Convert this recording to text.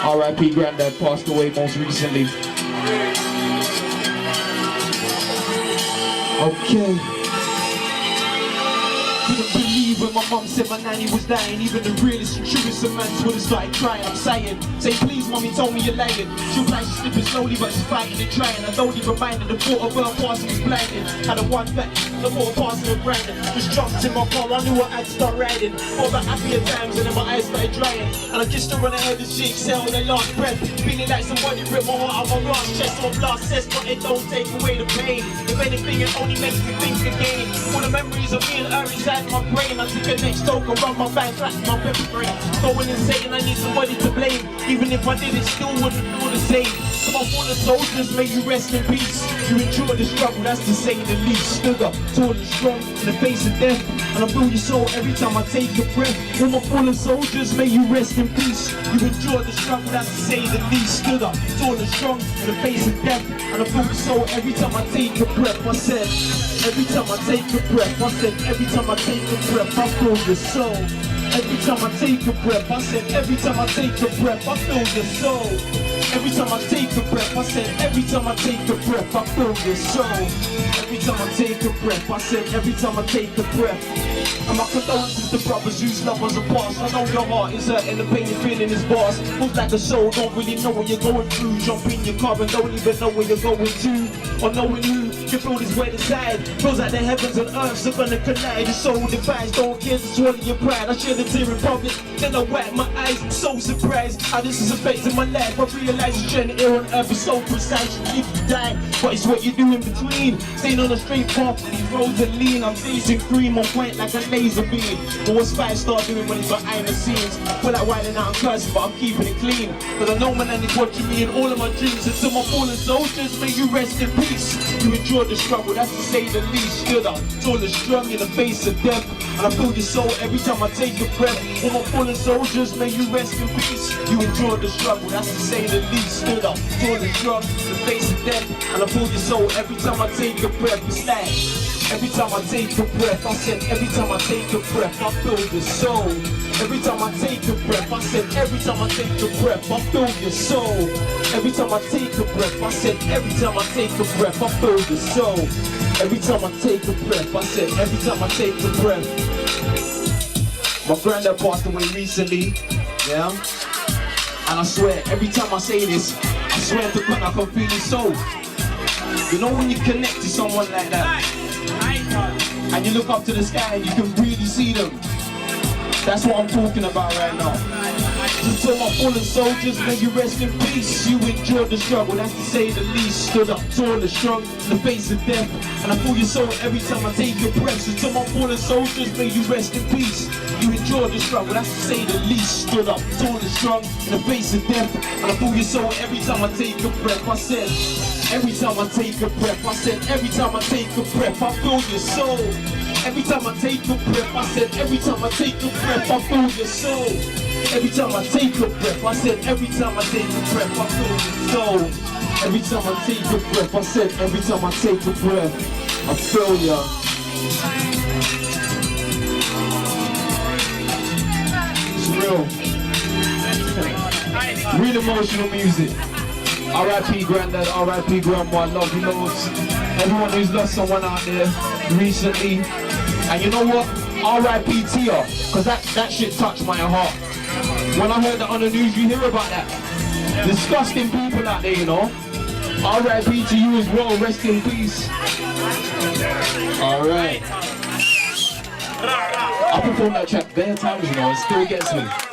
R.I.P. Granddad passed away most recently. Okay. Couldn't believe when my mum said my nanny was dying. Even the realest and truest of mans would have started crying. I'm sighing. Say please, mommy told me you're lying. She'll like she's slipping slowly, but she's fighting and trying. I don't even mind the thought of her passing was blinding. Had a one back, the thought of passing was grinding. Just jumped in my car, I knew I'd start riding. All the happier times and then my eyes started drying. And I just to run ahead of shit, exhale their last breath. Feeling like somebody ripped my heart out my last chest. My blast says, but it don't take away the pain. If anything, it only makes me think again. All the memories of me and her inside my brain. I took a next toke and run my back, crack my pepper brain. Going insane, I need somebody to blame. Even if I did it, still wouldn't feel the same. Come on, all the soldiers, may you rest in peace. You enjoy the struggle, that's to say the least. Stood up, tall and strong, in the face of death. And I feel your soul every time I take a breath. All my fallen soldiers, may you rest in peace. You enjoy the struggle, that's to say the least. Stood up, tall and strong, in the face of death. And I feel your soul every time I take a breath. I said, every time I take a breath. I said, every time I take a breath, I feel your soul. Every time I take a breath, I said, every time I take a breath, I feel your soul. Every time I take a breath, I said, every time I take a breath, I feel your soul. Every time I take a breath, I said, every time I take a breath. And my condolences to brothers whose lovers are past. I know your heart is hurting, the pain you're feeling is vast. Feels like a soul, don't really know what you're going through. Jump in your car and don't even know where you're going to. Or knowing who can feel this weight inside. Feels like the heavens and earths are gonna collide. The soul divides, don't care to swallow your pride. I shed a tear in public, then I wipe my eyes. I'm so surprised how this is affecting my life. I realize it's journey here on earth is so precise. You live, you die, but it's what you do in between. Staying on a straight path, these roads are lean. I'm facing cream on point like a laser beam. But what's 5-star doing when it's behind the scenes? Feel like wilding out and cursing, but I'm keeping it clean. Cause I know my nanny's watching me in all of my dreams. And to my fallen soldiers, may you rest in peace. You enjoy the struggle, that's to say the least. Stood up, tall and strong in the face of death. And I feel your soul every time I take a breath. All my fallen soldiers, may you rest in peace. You enjoy the struggle, that's to say the least. Stood up, tall and strong in the face of death. And I feel your soul every time I take a breath. It's like, every time I take a breath, I said, every time I take a breath, I feel your soul. Every time I take a breath, I said, every time I take a breath, I feel your soul. Every time I take a breath, I said, every time I take a breath, I feel your soul. Every time I take a breath, I said, every time I take a breath. My granddad passed away recently, yeah? And I swear, every time I say this, I swear to God I can feel his soul. You know when you connect to someone like that, and you look up to the sky and you can really see them. That's what I'm talking about right now. Just tell my fallen soldiers, may you rest in peace. You enjoyed the struggle, that's to say the least. Stood up tall and strong in the face of death. And I feel your soul every time I take a breath. So tell my fallen soldiers, may you rest in peace. You enjoyed the struggle, that's to say the least. Stood up tall and strong in the face of death. And I feel your soul every time I take a breath. I said, every time I take a breath. I said, every time I take a breath, I feel your soul. Every time I take a breath, I said, every time I take a breath, I feel your soul. Every time I take a breath, I said, every time I take a breath, I feel your soul. Every time I take a breath, I said, every time I take a breath, I feel ya. It's real. Real emotional music. R.I.P. Granddad, R.I.P. Grandma, I love you loads. Everyone who's lost someone out there recently. And you know what? R.I.P. Tia, because that shit touched my heart. When I heard that on the news, you hear about that. Disgusting people out there, you know. R.I.P. to you as well, rest in peace. Alright. I performed that track bare times, you know, it still gets me.